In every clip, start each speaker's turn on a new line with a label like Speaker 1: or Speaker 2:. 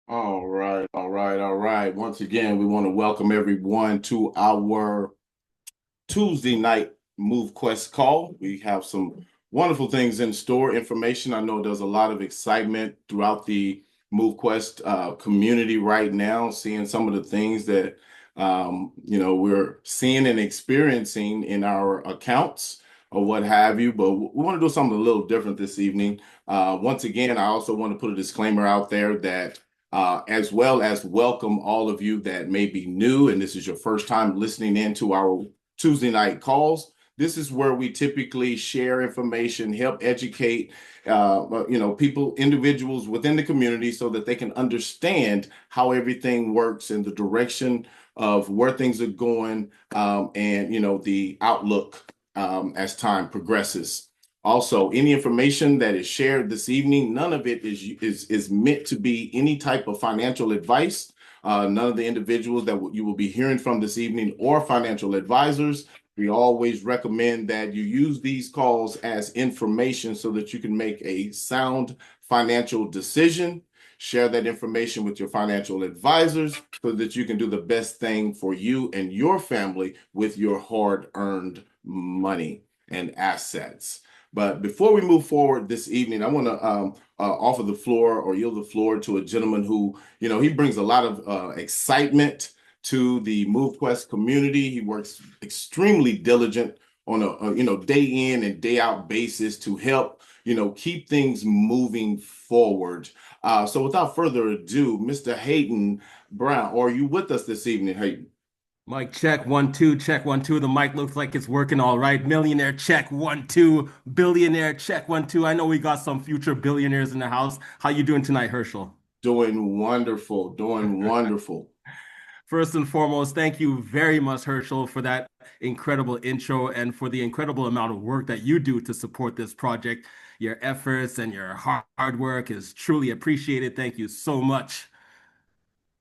Speaker 1: All right, all right, all right. Once again, we want to welcome everyone to our Tuesday night MoveQuest call. We have some wonderful things in store, information. I know there's a lot of excitement throughout the MoveQuest community right now, seeing some of the things that we're seeing and experiencing in our accounts or what have you. But we want to do something a little different this evening. Once again, I also want to put a disclaimer out there that as well as welcome all of you that may be new and this is your first time listening in to our Tuesday night calls. This is where we typically share information, help educate, people, individuals within the community so that they can understand how everything works and the direction of where things are going, and the outlook as time progresses. Also, any information that is shared this evening, none of it is meant to be any type of financial advice. None of the individuals that you will be hearing from this evening or financial advisors. We always recommend that you use these calls as information so that you can make a sound financial decision. Share that information with your financial advisors so that you can do the best thing for you and your family with your hard-earned money and assets. But before we move forward this evening, I want to offer the floor or yield the floor to a gentleman who, he brings a lot of excitement to the MoveQuest community. He works extremely diligent on a day in and day out basis to help, keep things moving forward. So without further ado, Mr. Hayden Brown, are you with us this evening, Hayden?
Speaker 2: Mic check, 1 2, check 1 2. The mic looks like it's working all right. Millionaire check 1 2. Billionaire check 1 2. I know we got some future billionaires in the house. How you doing tonight, Herschel?
Speaker 1: Doing wonderful, doing wonderful.
Speaker 2: First and foremost, thank you very much, Herschel, for that incredible intro and for the incredible amount of work that you do to support this project. Your efforts and your hard work is truly appreciated. Thank you so much.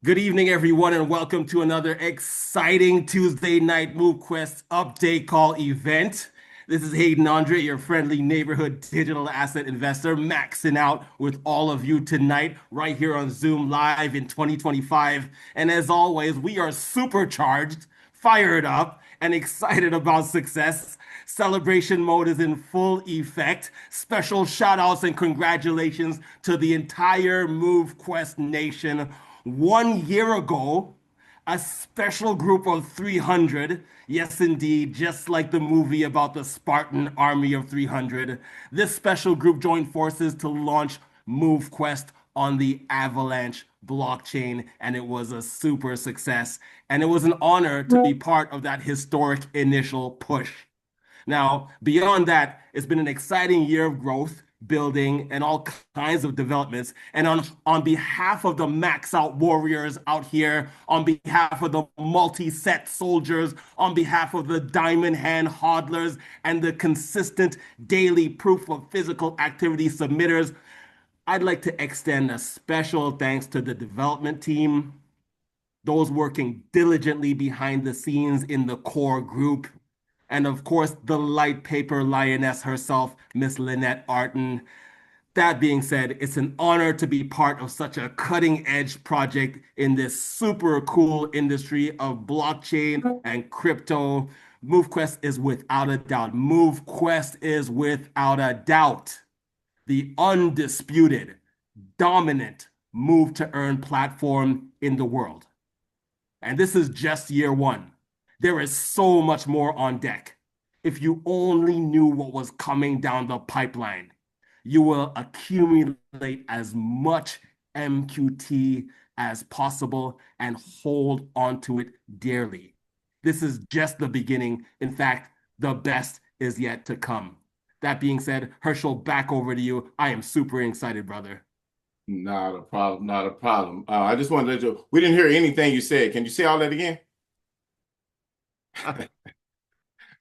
Speaker 2: Good evening, everyone, and welcome to another exciting Tuesday night MoveQuest update call event. This is Hayden Andre, your friendly neighborhood digital asset investor, maxing out with all of you tonight, right here on Zoom Live in 2025. And as always, we are supercharged, fired up, and excited about success. Celebration mode is in full effect. Special shout outs and congratulations to the entire MoveQuest Nation. 1 year ago, a special group of 300, yes, indeed, just like the movie about the Spartan army of 300, this special group joined forces to launch MoveQuest on the Avalanche blockchain, and it was a super success. And it was an honor to be part of that historic initial push. Now, beyond that, it's been an exciting year of growth, building, and all kinds of developments. And on behalf of the max out warriors out here, on behalf of the multi-set soldiers, on behalf of the diamond hand hodlers, and the consistent daily proof of physical activity submitters, I'd like to extend a special thanks to the development team, those working diligently behind the scenes in the core group, and of course, the light paper lioness herself, Miss Lynette Arton. That being said, it's an honor to be part of such a cutting edge project in this super cool industry of blockchain and crypto. MoveQuest is without a doubt. MoveQuest is without a doubt the undisputed, dominant move to earn platform in the world. And this is just year one. There is so much more on deck. If you only knew what was coming down the pipeline, you will accumulate as much MQT as possible and hold onto it dearly. This is just the beginning. In fact, the best is yet to come. That being said, Herschel, back over to you. I am super excited, brother.
Speaker 1: Not a problem, not a problem. I just wanted to let you, we didn't hear anything you said. Can you say all that again?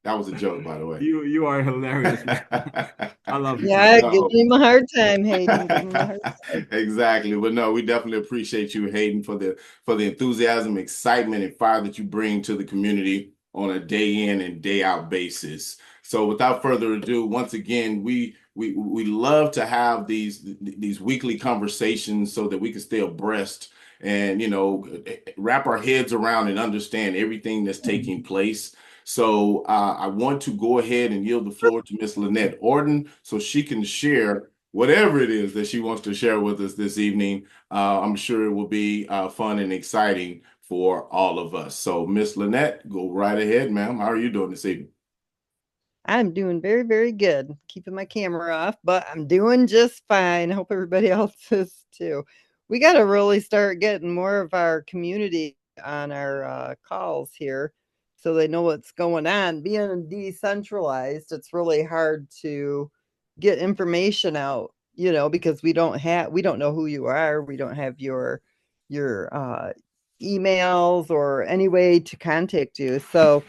Speaker 1: That was a joke, by the way.
Speaker 2: You are hilarious, man. I love you,
Speaker 3: Yeah,
Speaker 2: brother.
Speaker 3: give
Speaker 1: No.
Speaker 3: him a hard time, Hayden. Give him a hard time.
Speaker 1: Exactly. But no, we definitely appreciate you, Hayden, for the enthusiasm, excitement, and fire that you bring to the community on a day in and day out basis. So without further ado, once again, we love to have these weekly conversations so that we can stay abreast and wrap our heads around and understand everything that's taking place. So I want to go ahead and yield the floor to Miss Lynette Orton so she can share whatever it is that she wants to share with us this evening. I'm sure it will be fun and exciting for all of us. So Miss Lynette, go right ahead, ma'am. How are you doing this evening?
Speaker 3: I'm doing very, very good. Keeping my camera off, but I'm doing just fine. Hope everybody else is too. We got to really start getting more of our community on our calls here so they know what's going on. Being decentralized, it's really hard to get information out, because we don't know who you are. We don't have your emails or any way to contact you. So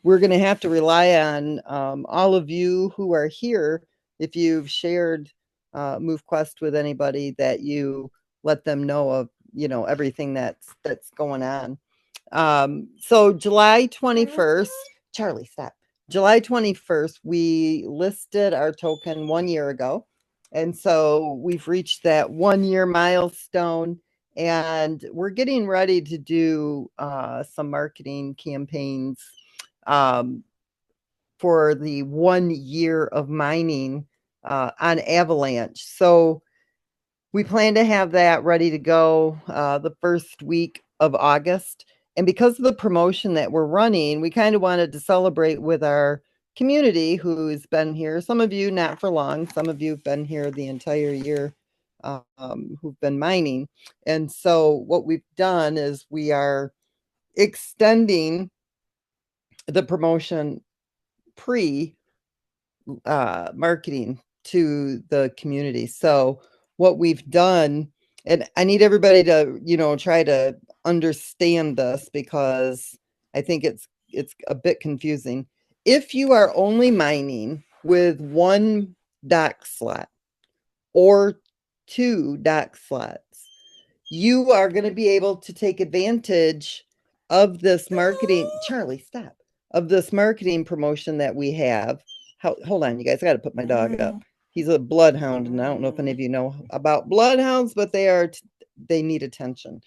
Speaker 3: we're going to have to rely on all of you who are here. If you've shared MoveQuest with anybody, that you let them know of everything that's going on. So July 21st, Charlie, stop. July 21st, we listed our token 1 year ago. And so we've reached that 1 year milestone, and we're getting ready to do some marketing campaigns for the 1 year of mining on Avalanche. So we plan to have that ready to go the first week of August. And because of the promotion that we're running, we kind of wanted to celebrate with our community who's been here. Some of you not for long, some of you have been here the entire year, who've been mining. And so what we've done is we are extending the promotion pre marketing to the community. So what we've done, and I need everybody to, try to understand this because I think it's a bit confusing. If you are only mining with one dock slot or two dock slots, you are going to be able to take advantage of this marketing. Charlie, stop. Of this marketing promotion that we have. Hold on, you guys. I got to put my dog up. He's a bloodhound, and I don't know if any of you know about bloodhounds, but they need attention.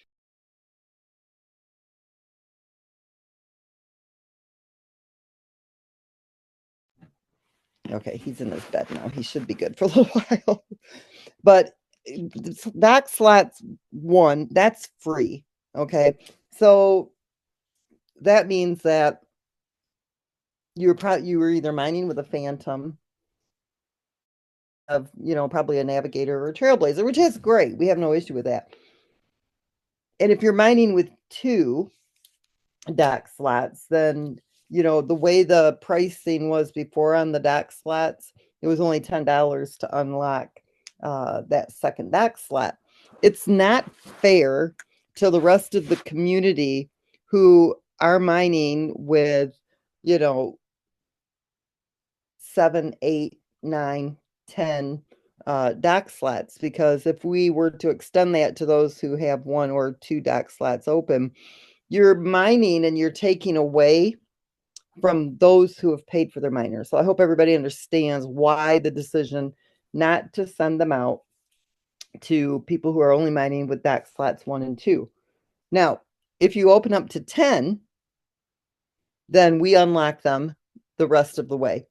Speaker 3: Okay, he's in his bed now. He should be good for a little while. But dock slots 1, that's free. Okay, so that means that you were either mining with a phantom of, probably a navigator or a trailblazer, which is great. We have no issue with that. And if you're mining with 2 dock slots, then, the way the pricing was before on the dock slots, it was only $10 to unlock that second dock slot. It's not fair to the rest of the community who are mining with, 7, 8, 9, 10 dock slots, because if we were to extend that to those who have 1 or 2 dock slots open, you're mining and you're taking away from those who have paid for their miners. So I hope everybody understands why the decision not to send them out to people who are only mining with dock slots 1 and 2. Now, if you open up to 10, then we unlock them the rest of the way.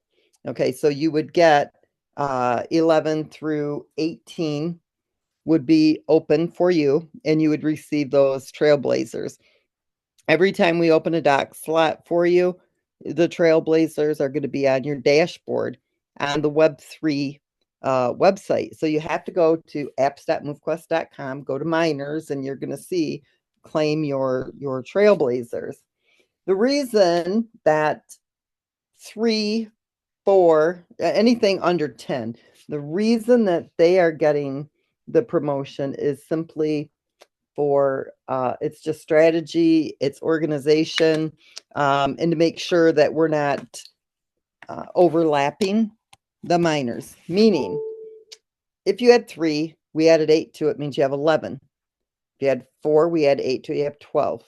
Speaker 3: Okay, so you would get 11 through 18 would be open for you, and you would receive those trailblazers. Every time we open a dock slot for you, the trailblazers are going to be on your dashboard on the Web3 website. So you have to go to apps.movequest.com, go to miners, and you're going to see claim your trailblazers. The reason that 3, 4, anything under 10, the reason that they are getting the promotion is simply for it's just strategy, it's organization, and to make sure that we're not overlapping the miners. Meaning, if you had 3, we added 8 to it, means you have 11. If you had 4, we add 8 to it, you have 12.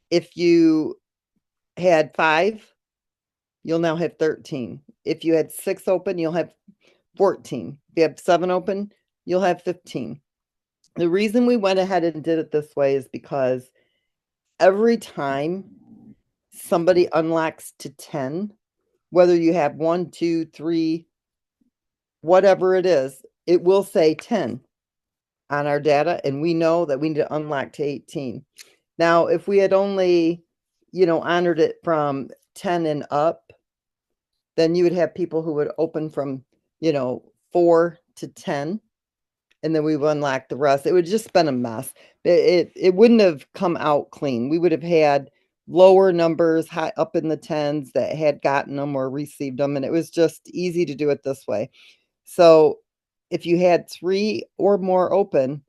Speaker 3: If you had 5, you'll now have 13. If you had 6 open, you'll have 14. If you have 7 open, you'll have 15. The reason we went ahead and did it this way is because every time somebody unlocks to 10, whether you have 1, 2, 3, whatever it is, it will say 10 on our data, and we know that we need to unlock to 18. Now, if we had only, honored it from 10 and up, then you would have people who would open from, 4 to 10, and then we would unlock the rest. It would just been a mess. It wouldn't have come out clean. We would have had lower numbers high up in the 10s that had gotten them or received them, and it was just easy to do it this way. So if you had 3 or more open,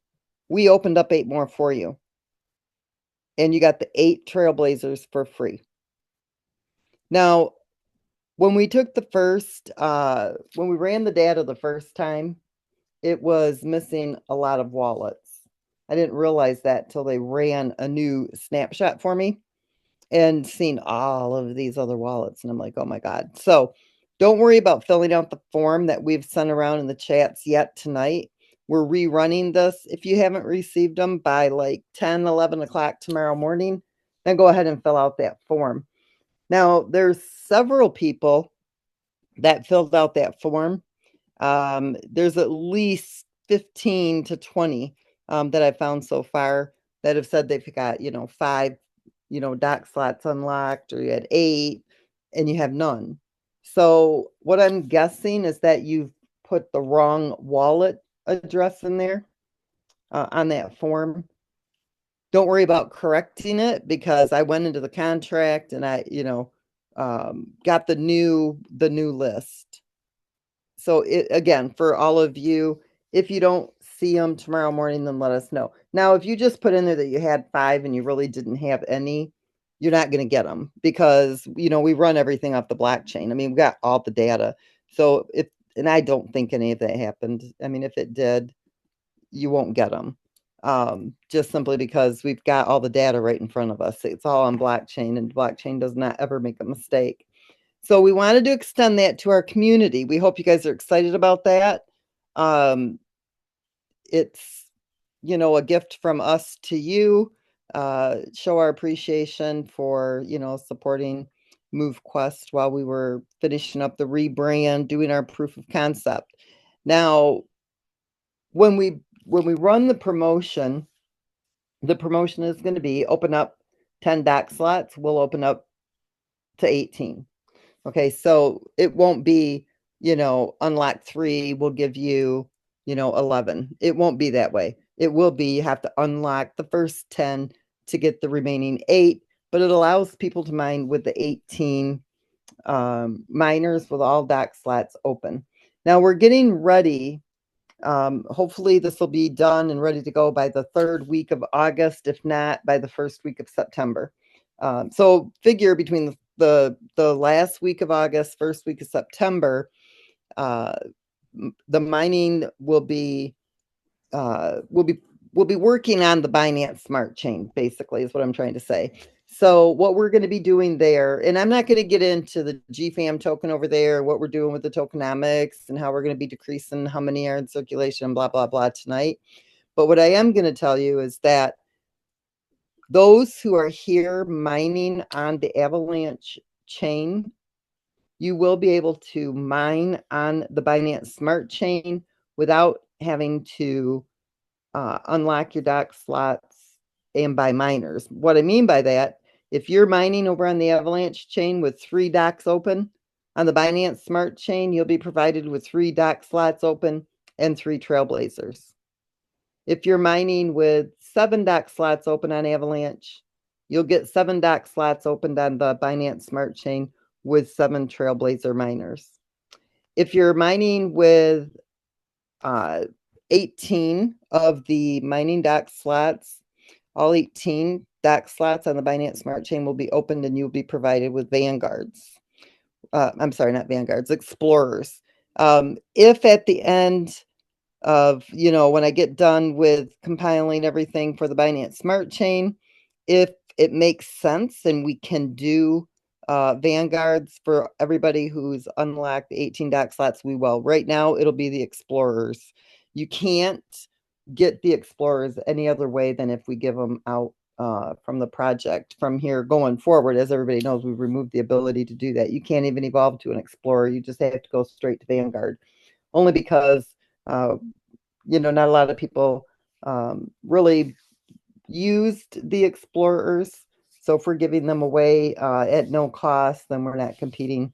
Speaker 3: we opened up 8 more for you. And you got the 8 Trailblazers for free. Now, when we took the first, when we ran the data the first time, it was missing a lot of wallets. I didn't realize that till they ran a new snapshot for me and seen all of these other wallets. And I'm like, oh my God. So don't worry about filling out the form that we've sent around in the chats yet tonight. We're rerunning this. If you haven't received them by like 10, 11 o'clock tomorrow morning, then go ahead and fill out that form. Now, there's several people that filled out that form. There's at least 15 to 20 that I've found so far that have said they've got, 5, dock slots unlocked, or you had 8 and you have none. So what I'm guessing is that you've put the wrong wallet address in there on that form. Don't worry about correcting it, because I went into the contract and I, got the new list. So again, for all of you, if you don't see them tomorrow morning, then let us know. Now, if you just put in there that you had 5 and you really didn't have any, you're not going to get them, because, we run everything off the blockchain. I mean, we got all the data. So and I don't think any of that happened. I mean, if it did, you won't get them. Just simply because we've got all the data right in front of us. It's all on blockchain, and blockchain does not ever make a mistake. So we wanted to extend that to our community. We hope you guys are excited about that. It's, a gift from us to you. Show our appreciation for, supporting MoveQuest while we were finishing up the rebrand, doing our proof of concept. Now, when we run the promotion is going to be open up 10 dock slots. We'll open up to 18. Okay, so it won't be, unlock 3, we'll give you, 11. It won't be that way. It will be, you have to unlock the first 10 to get the remaining 8, but it allows people to mine with the 18 miners with all dock slots open. Now we're getting ready. Hopefully this will be done and ready to go by the 3rd week of August, if not by the 1st week of September. So figure between the last week of August, 1st week of September, the mining will be working on the Binance Smart Chain, basically, is what I'm trying to say. So what we're going to be doing there, and I'm not going to get into the GFAM token over there, what we're doing with the tokenomics and how we're going to be decreasing how many are in circulation, blah, blah, blah tonight. But what I am going to tell you is that those who are here mining on the Avalanche chain, you will be able to mine on the Binance Smart Chain without having to unlock your dock slots and buy miners. What I mean by that, if you're mining over on the Avalanche chain with 3 docks open, on the Binance Smart Chain, you'll be provided with 3 dock slots open and 3 Trailblazers. If you're mining with 7 dock slots open on Avalanche, you'll get 7 dock slots opened on the Binance Smart Chain with 7 Trailblazer miners. If you're mining with 18 of the mining dock slots, all 18 dock slots on the Binance Smart Chain will be opened, and you'll be provided with Vanguards. I'm sorry, not Vanguards, Explorers. If at the end of, when I get done with compiling everything for the Binance Smart Chain, if it makes sense and we can do Vanguards for everybody who's unlocked the 18 dock slots. We will. Right now, it'll be the Explorers. You can't get the Explorers any other way than if we give them out from the project. From here going forward, as everybody knows, we've removed the ability to do that. You can't even evolve to an Explorer. You just have to go straight to Vanguard. Only because, not a lot of people really used the Explorers. So if we're giving them away at no cost, then we're not competing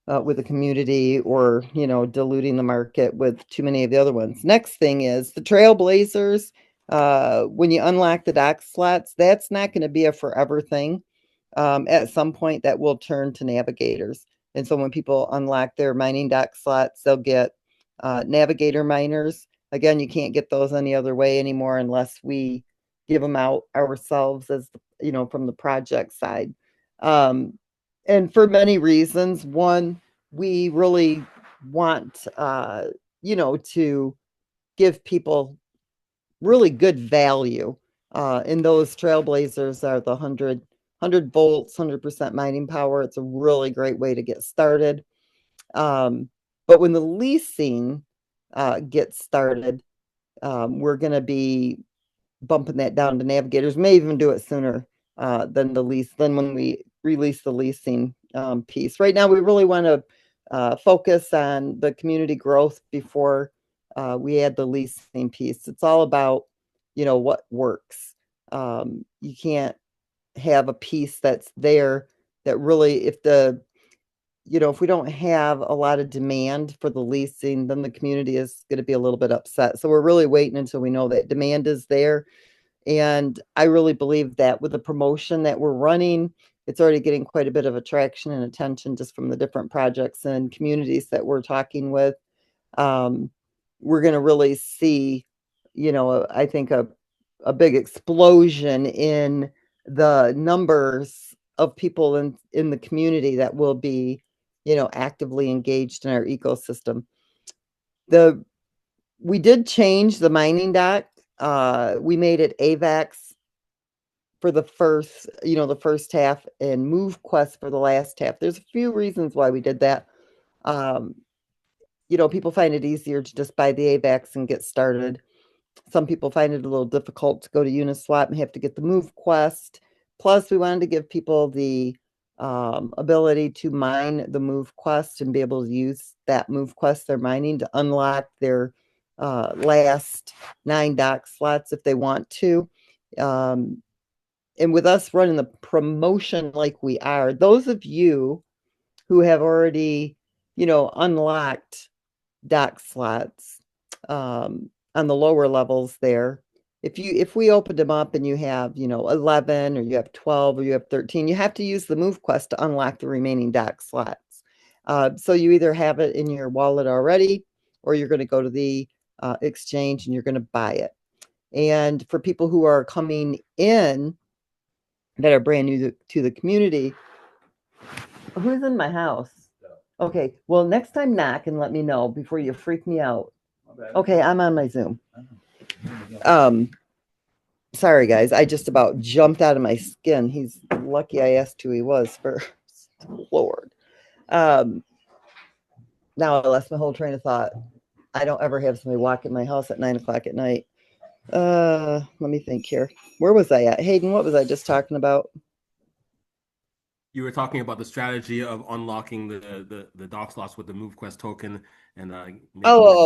Speaker 3: with the community or, diluting the market with too many of the other ones. Next thing is the Trailblazers. When you unlock the dock slots, that's not going to be a forever thing. At some point, that will turn to navigators. And so when people unlock their mining dock slots, they'll get navigator miners. Again, you can't get those any other way anymore unless we give them out ourselves as, from the project side. And for many reasons. One, we really want, to give people really good value. And those Trailblazers are the 100 volts, 100% mining power. It's a really great way to get started. But when the leasing gets started, we're going to be bumping that down to navigators. May even do it sooner than when we release the leasing piece. Right now, we really want to focus on the community growth before we add the leasing piece. It's all about, what works. You can't have a piece that's there that really, if we don't have a lot of demand for the leasing, then the community is going to be a little bit upset. So we're really waiting until we know that demand is there. And I really believe that with the promotion that we're running, it's already getting quite a bit of attraction and attention just from the different projects and communities that we're talking with. We're going to really see, I think a big explosion in the numbers of people in the community that will be, actively engaged in our ecosystem. We did change the mining dock. We made it AVAX for the first half and MoveQuest for the last half. There's a few reasons why we did that. People find it easier to just buy the AVAX and get started. Some people find it a little difficult to go to Uniswap and have to get the MoveQuest. Plus, we wanted to give people the ability to mine the MoveQuest and be able to use that MoveQuest they're mining to unlock their last 9 dock slots if they want to. And with us running the promotion like we are, those of you who have already, unlocked dock slots on the lower levels there, if we opened them up and you have, 11 or you have 12 or you have 13, you have to use the MoveQuest to unlock the remaining dock slots. So you either have it in your wallet already, or you're going to go to the exchange and you're going to buy it. And for people who are coming in that are brand new to the community, who's in my house? Okay, well, next time knock and let me know before you freak me out. Okay, I'm on my Zoom. Sorry guys, I just about jumped out of my skin. He's lucky I asked who he was first. Lord. Now I lost my whole train of thought. I don't ever have somebody walk in my house at 9 o'clock at night. Let me think here. Where was I at? Hayden, what was I just talking about?
Speaker 2: You were talking about the strategy of unlocking the dock slots with the MoveQuest token and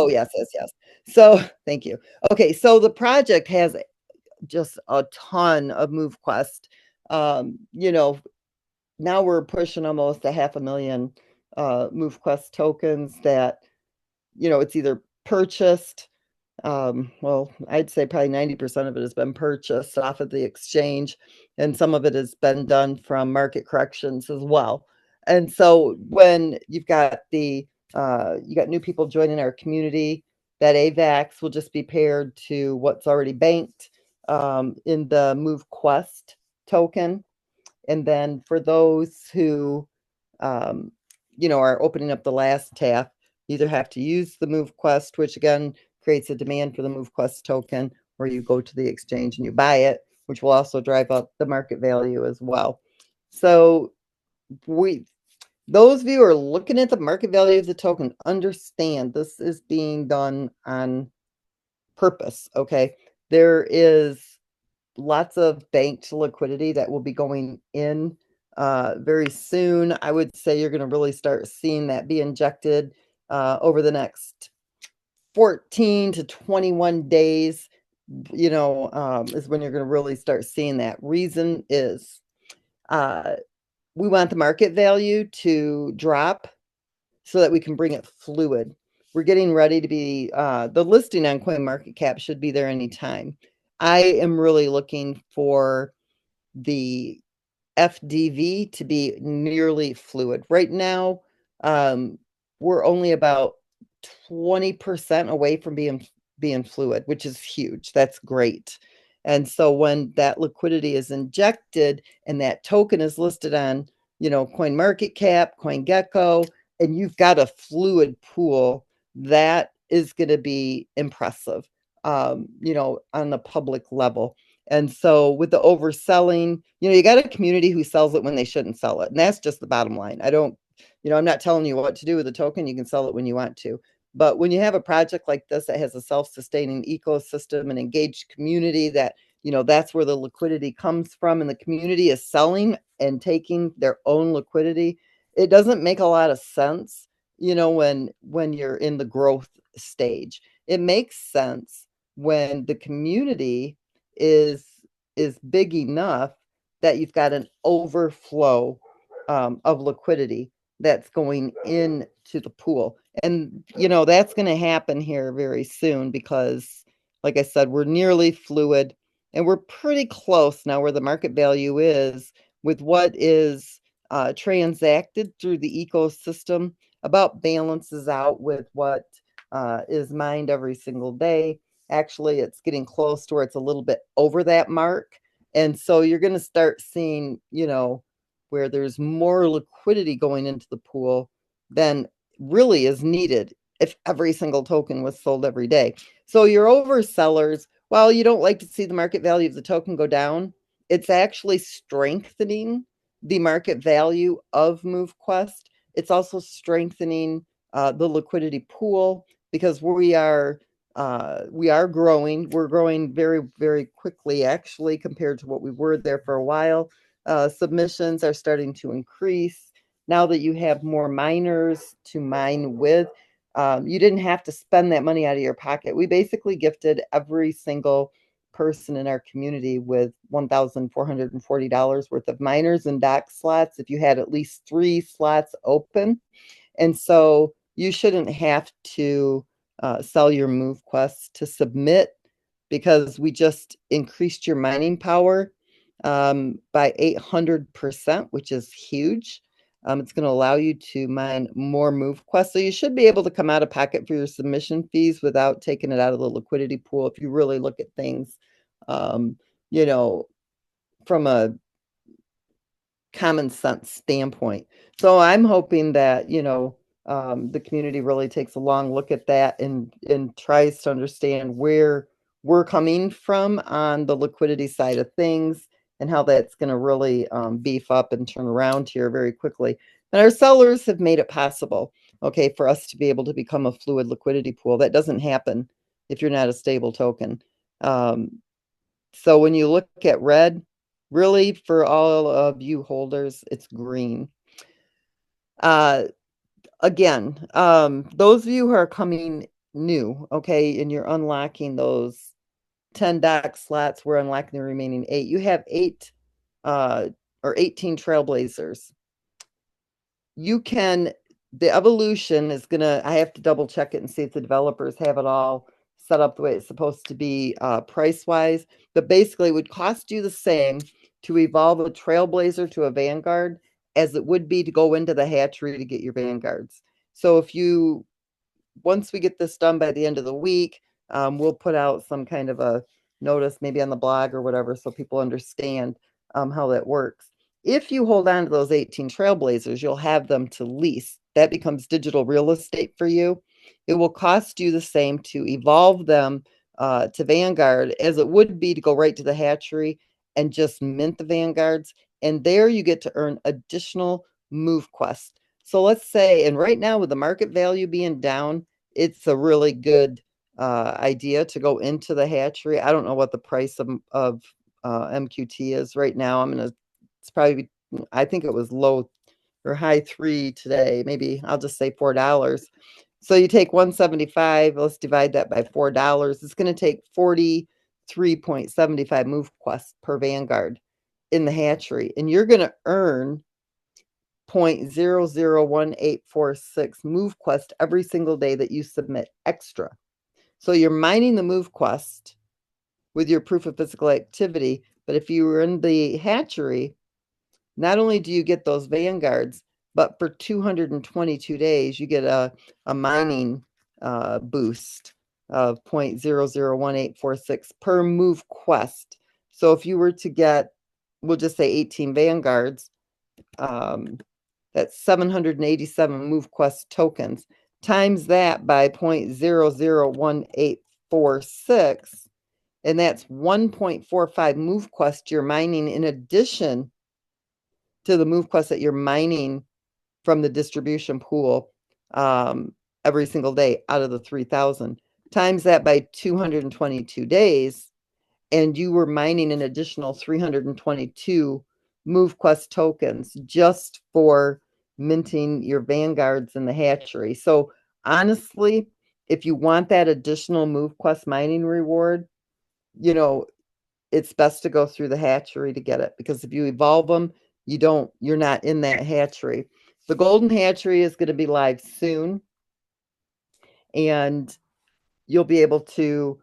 Speaker 3: yes. So thank you. Okay, so the project has just a ton of MoveQuest. Now we're pushing almost 500,000 MoveQuest tokens that, it's either purchased. Well, I'd say probably 90% of it has been purchased off of the exchange, and some of it has been done from market corrections as well. And so when you've got you got new people joining our community, that AVAX will just be paired to what's already banked in the MoveQuest token. And then for those who, are opening up the last half, you either have to use the MoveQuest, which again creates a demand for the MoveQuest token, or you go to the exchange and you buy it, which will also drive up the market value as well. So those of you who are looking at the market value of the token, understand this is being done on purpose. Okay. There is lots of banked liquidity that will be going in very soon. I would say you're going to really start seeing that be injected over the next 14 to 21 days, is when you're going to really start seeing that. Reason is we want the market value to drop so that we can bring it fluid. We're getting ready to be, the listing on CoinMarketCap should be there anytime. I am really looking for the FDV to be nearly fluid. Right now, we're only about 20% away from being fluid, which is huge. That's great. And so when that liquidity is injected and that token is listed on, CoinMarketCap, CoinGecko, and you've got a fluid pool, that is going to be impressive, on the public level. And so with the overselling, you got a community who sells it when they shouldn't sell it. And that's just the bottom line. I'm not telling you what to do with the token. You can sell it when you want to. But when you have a project like this that has a self-sustaining ecosystem and engaged community that, that's where the liquidity comes from, and the community is selling and taking their own liquidity, it doesn't make a lot of sense, when you're in the growth stage. It makes sense when the community is big enough that you've got an overflow of liquidity that's going into the pool. And, that's going to happen here very soon because, like I said, we're nearly fluid and we're pretty close now where the market value is with what is transacted through the ecosystem, about balances out with what is mined every single day. Actually, it's getting close to where it's a little bit over that mark. And so you're going to start seeing, where there's more liquidity going into the pool than really is needed if every single token was sold every day. So your oversellers, while you don't like to see the market value of the token go down, it's actually strengthening the market value of MoveQuest. It's also strengthening the liquidity pool because we are growing. We're growing very, very quickly, actually, compared to what we were there for a while. Submissions are starting to increase. Now that you have more miners to mine with, you didn't have to spend that money out of your pocket. We basically gifted every single person in our community with $1,440 worth of miners and dock slots if you had at least 3 slots open. And so you shouldn't have to sell your MoveQuest to submit because we just increased your mining power by 800%, which is huge. It's going to allow you to mine more MoveQuest. So you should be able to come out of pocket for your submission fees without taking it out of the liquidity pool if you really look at things, from a common sense standpoint. So I'm hoping that, the community really takes a long look at that and tries to understand where we're coming from on the liquidity side of things and how that's going to really beef up and turn around here very quickly. And our sellers have made it possible, okay, for us to be able to become a fluid liquidity pool. That doesn't happen if you're not a stable token. So when you look at red, really for all of you holders, it's green. Again, those of you who are coming new, okay, and you're unlocking those 10 dock slots, we're unlocking the remaining 8. You have 8 or 18 trailblazers. You can, the evolution is gonna, I have to double check it and see if the developers have it all set up the way it's supposed to be price-wise, but basically it would cost you the same to evolve a trailblazer to a vanguard as it would be to go into the hatchery to get your vanguards. So if you, once we get this done by the end of the week, we'll put out some kind of a notice maybe on the blog or whatever so people understand how that works. If you hold on to those 18 trailblazers, you'll have them to lease. That becomes digital real estate for you. It will cost you the same to evolve them to Vanguard as it would be to go right to the hatchery and just mint the Vanguards. And there you get to earn additional MoveQuest. So let's say, and right now with the market value being down, it's a really good idea to go into the hatchery. I don't know what the price of MQT is right now. It's probably, I think it was low or high 3 today. Maybe I'll just say $4. So you take 175, let's divide that by $4. It's going to take 43.75 MoveQuest per Vanguard in the hatchery. And you're going to earn 0.001846 MoveQuest every single day that you submit extra. So you're mining the MoveQuest with your proof of physical activity, but if you were in the hatchery, not only do you get those Vanguards, but for 222 days, you get a mining boost of 0.001846 per MoveQuest. So if you were to get, we'll just say 18 Vanguards, that's 787 MoveQuest tokens. Times that by 0.001846, and that's 1.45 MoveQuest you're mining in addition to the MoveQuest that you're mining from the distribution pool every single day out of the 3,000. Times that by 222 days, and you were mining an additional 322 MoveQuest tokens just for minting your Vanguards in the hatchery. So honestly, if you want that additional MoveQuest mining reward, it's best to go through the hatchery to get it, because if you evolve them, you're not in that hatchery. The golden hatchery is going to be live soon, and you'll be able to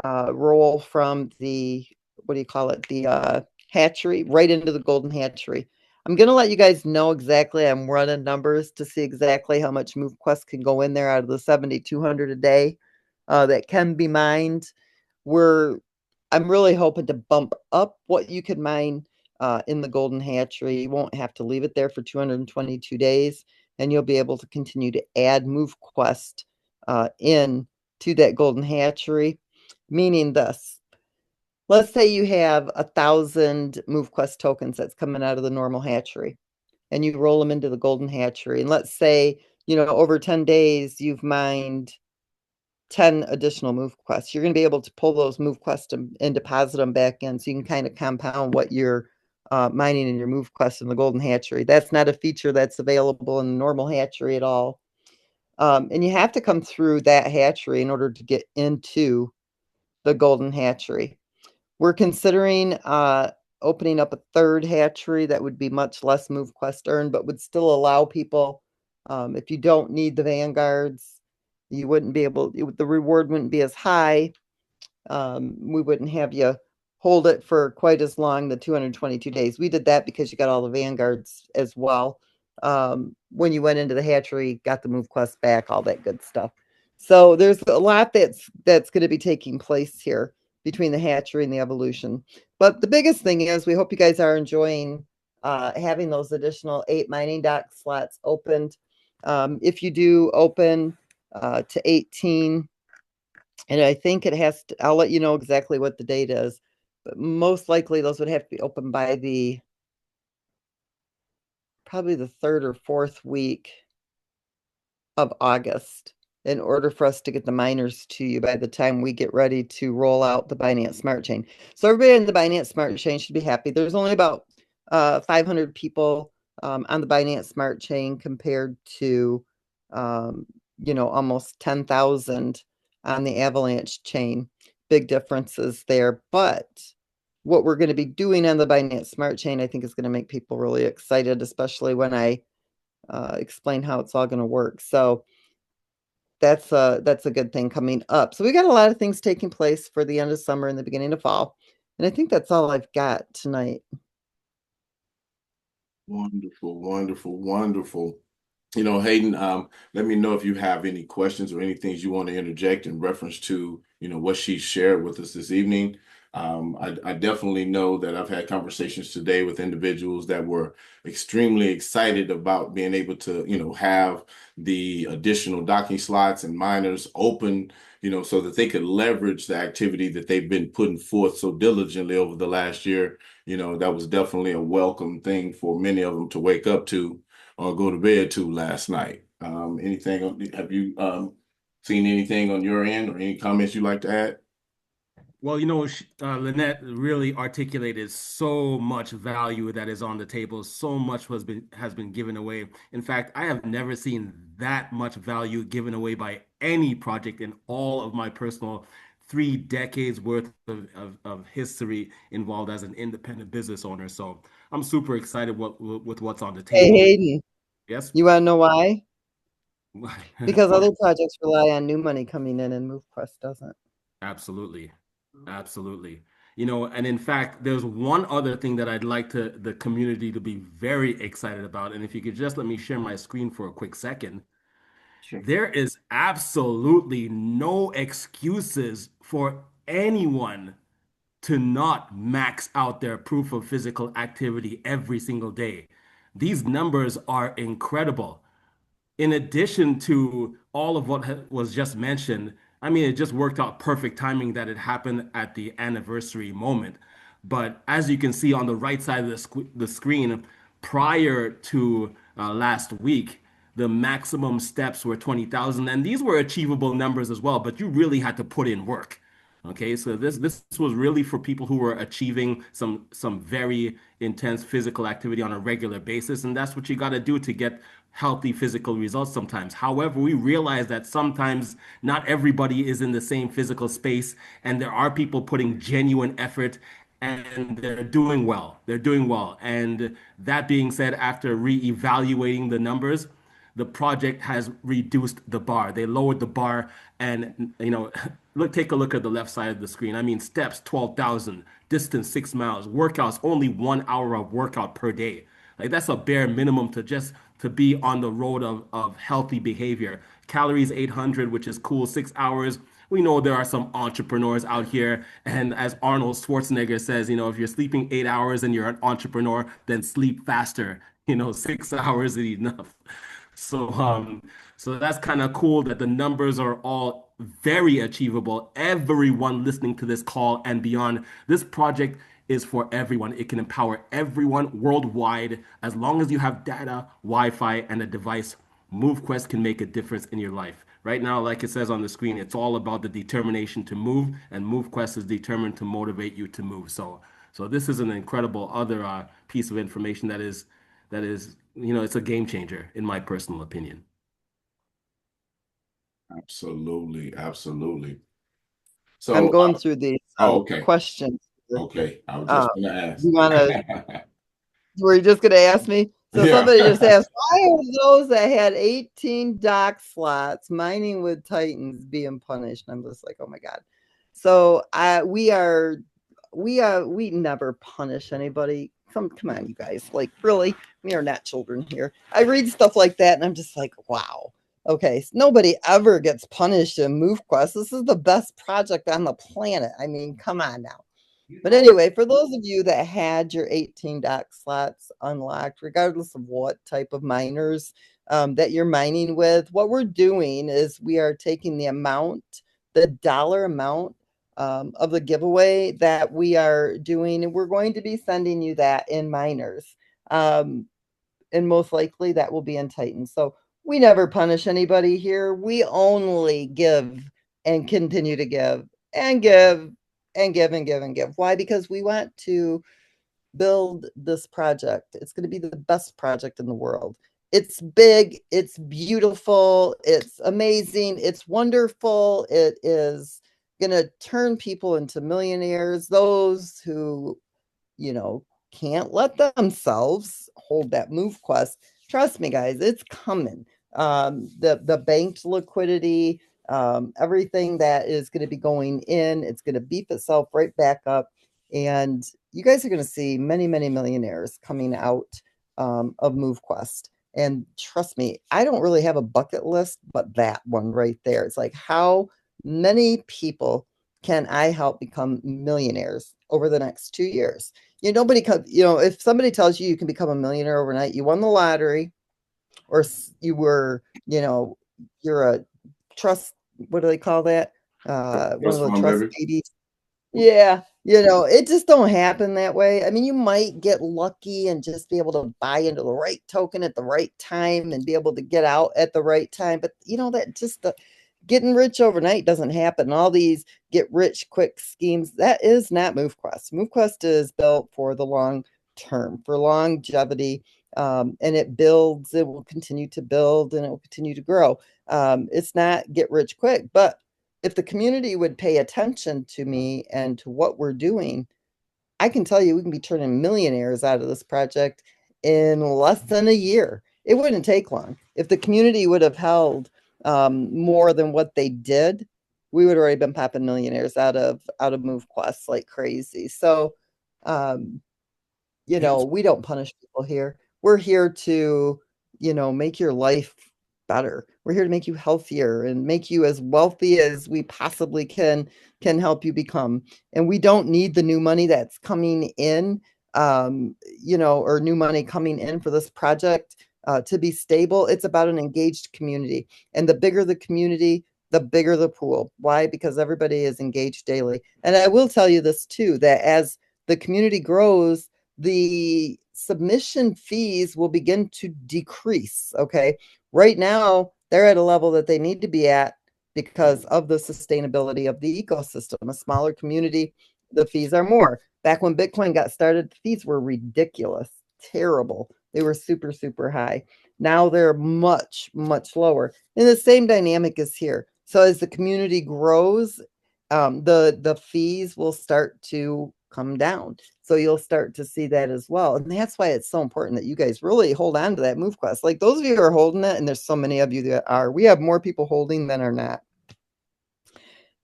Speaker 3: roll from the, what do you call it? The hatchery right into the golden hatchery. I'm going to let you guys know exactly. I'm running numbers to see exactly how much MoveQuest can go in there out of the 7,200 a day that can be mined. I'm really hoping to bump up what you could mine in the golden hatchery. You won't have to leave it there for 222 days, and you'll be able to continue to add MoveQuest in to that golden hatchery, meaning this. Let's say you have 1,000 MoveQuest tokens that's coming out of the normal hatchery, and you roll them into the golden hatchery. And let's say, over 10 days, you've mined 10 additional MoveQuests. You're going to be able to pull those MoveQuests and deposit them back in, so you can kind of compound what you're mining in your MoveQuest in the golden hatchery. That's not a feature that's available in the normal hatchery at all. And you have to come through that hatchery in order to get into the golden hatchery. We're considering opening up a third hatchery that would be much less MoveQuest earned, but would still allow people, if you don't need the Vanguards, you wouldn't be able, the reward wouldn't be as high. We wouldn't have you hold it for quite as long, the 222 days. We did that because you got all the Vanguards as well. When you went into the hatchery, got the MoveQuest back, all that good stuff. So there's a lot that's going to be taking place here between the hatchery and the evolution. But the biggest thing is we hope you guys are enjoying having those additional 8 mining dock slots opened. If you do open to 18, and I think it has to, I'll let you know exactly what the date is, but most likely those would have to be open by probably the 3rd or 4th week of August in order for us to get the miners to you by the time we get ready to roll out the Binance Smart Chain. So everybody in the Binance Smart Chain should be happy. There's only about 500 people on the Binance Smart Chain compared to almost 10,000 on the Avalanche chain. Big differences there. But what we're going to be doing on the Binance Smart Chain, I think, is going to make people really excited, especially when I explain how it's all going to work. So that's a good thing coming up. So we got a lot of things taking place for the end of summer and the beginning of fall. And I think that's all I've got tonight.
Speaker 1: Wonderful, wonderful, wonderful. Hayden, let me know if you have any questions or any things you want to interject in reference to, what she shared with us this evening. I definitely know that I've had conversations today with individuals that were extremely excited about being able to, have the additional docking slots and miners open, so that they could leverage the activity that they've been putting forth so diligently over the last year. That was definitely a welcome thing for many of them to wake up to. or go to bed to last night. Have you seen anything on your end or any comments you'd like to add?
Speaker 2: Well, Lynette really articulated so much value that is on the table. So much has been given away. In fact, I have never seen that much value given away by any project in all of my personal 3 decades worth of history involved as an independent business owner. So I'm super excited with what's on the
Speaker 3: Hey,
Speaker 2: table.
Speaker 3: Hayden,
Speaker 2: Yes.
Speaker 3: you want to know why? Because other projects rely on new money coming in and MoveQuest doesn't.
Speaker 2: Absolutely. Absolutely. And in fact, there's one other thing that I'd like the community to be very excited about. And if you could just let me share my screen for a quick second.
Speaker 1: Sure.
Speaker 2: There is absolutely no excuses for anyone to not max out their proof of physical activity every single day. These numbers are incredible. In addition to all of what was just mentioned, I mean, it just worked out perfect timing that it happened at the anniversary moment. But as you can see on the right side of the screen, prior to last week, the maximum steps were 20,000, and these were achievable numbers as well, but you really had to put in work. Okay, so this was really for people who were achieving some very intense physical activity on a regular basis, and that's what you got to do to get healthy physical results sometimes. However, we realize that sometimes not everybody is in the same physical space, and there are people putting genuine effort and they're doing well. They're doing well. And that being said, after re-evaluating the numbers, the project has reduced the bar. They lowered the bar, and take a look at the left side of the screen. I mean, steps 12,000, distance 6 miles, workouts only 1 hour of workout per day. Like that's a bare minimum to be on the road of healthy behavior. Calories 800, which is cool, 6 hours. We know there are some entrepreneurs out here, and as Arnold Schwarzenegger says, if you're sleeping 8 hours and you're an entrepreneur, then sleep faster. 6 hours is enough. So, so that's kind of cool that the numbers are all very achievable. Everyone listening to this call and beyond, this project is for everyone. It can empower everyone worldwide. As long as you have data, Wi-Fi, and a device, MoveQuest can make a difference in your life. Right now, like it says on the screen, it's all about the determination to move, and MoveQuest is determined to motivate you to move. So this is an incredible other piece of information that is it's a game changer in my personal opinion.
Speaker 1: Absolutely, absolutely.
Speaker 3: I'm
Speaker 1: So,
Speaker 3: going through these
Speaker 1: okay,
Speaker 3: questions.
Speaker 1: okay. I was
Speaker 3: Uh,
Speaker 1: just gonna ask.
Speaker 3: you want to? Were you just going to ask me? So
Speaker 1: Yeah.
Speaker 3: somebody just asked, why are those that had 18 dock slots mining with Titans being punished? And I'm just like, oh my God. So we never punish anybody. Come on, you guys. Like, really? We are not children here. I read stuff like that and I'm just like, wow. Okay, so nobody ever gets punished in MoveQuest. This is the best project on the planet. I mean, come on now. But anyway, for those of you that had your 18 dock slots unlocked, regardless of what type of miners that you're mining with, what we're doing is we are taking the dollar amount of the giveaway that we are doing, and we're going to be sending you that in miners. And most likely that will be in Titan. So we never punish anybody here. We only give and continue to give and give and give and give and give. Why? Because we want to build this project. It's going to be the best project in the world. It's big, it's beautiful, it's amazing, it's wonderful. It is going to turn people into millionaires. Those who, can't let themselves hold that MoveQuest. Trust me, guys, it's coming. The banked liquidity, everything that is going to be going in, it's going to beef itself right back up. And you guys are going to see many, many millionaires coming out of MoveQuest. And trust me, I don't really have a bucket list, but that one right there. It's like, how many people can I help become millionaires over the next 2 years? Nobody comes, if somebody tells you you can become a millionaire overnight, you won the lottery, or you were, you're a trust, what do they call that? One of the
Speaker 1: fund
Speaker 3: trust
Speaker 1: baby.
Speaker 3: babies. Yeah. It just don't happen that way. I mean, you might get lucky and just be able to buy into the right token at the right time and be able to get out at the right time. But that just getting rich overnight doesn't happen. All these get rich quick schemes, that is not MoveQuest. MoveQuest is built for the long term, for longevity. And it builds, it will continue to build, and it will continue to grow. It's not get rich quick, but if the community would pay attention to me and to what we're doing, I can tell you we can be turning millionaires out of this project in less than a year. It wouldn't take long. If the community would have held more than what they did, we would have already been popping millionaires out of MoveQuest like crazy. So, we don't punish people here. We're here to, make your life better. We're here to make you healthier and make you as wealthy as we possibly can help you become. And we don't need the new money that's coming in, or new money coming in for this project to be stable. It's about an engaged community. And the bigger the community, the bigger the pool. Why? Because everybody is engaged daily. And I will tell you this too, that as the community grows, the submission fees will begin to decrease. Okay. Right now, they're at a level that they need to be at because of the sustainability of the ecosystem. A smaller community, the fees are more. Back when Bitcoin got started, the fees were ridiculous, terrible. They were super, super high. Now they're much, much lower. And the same dynamic is here. So as the community grows, the fees will start to come down. So you'll start to see that as well. And that's why it's so important that you guys really hold on to that MoveQuest. Like those of you who are holding it, and there's so many of you that are, we have more people holding than are not.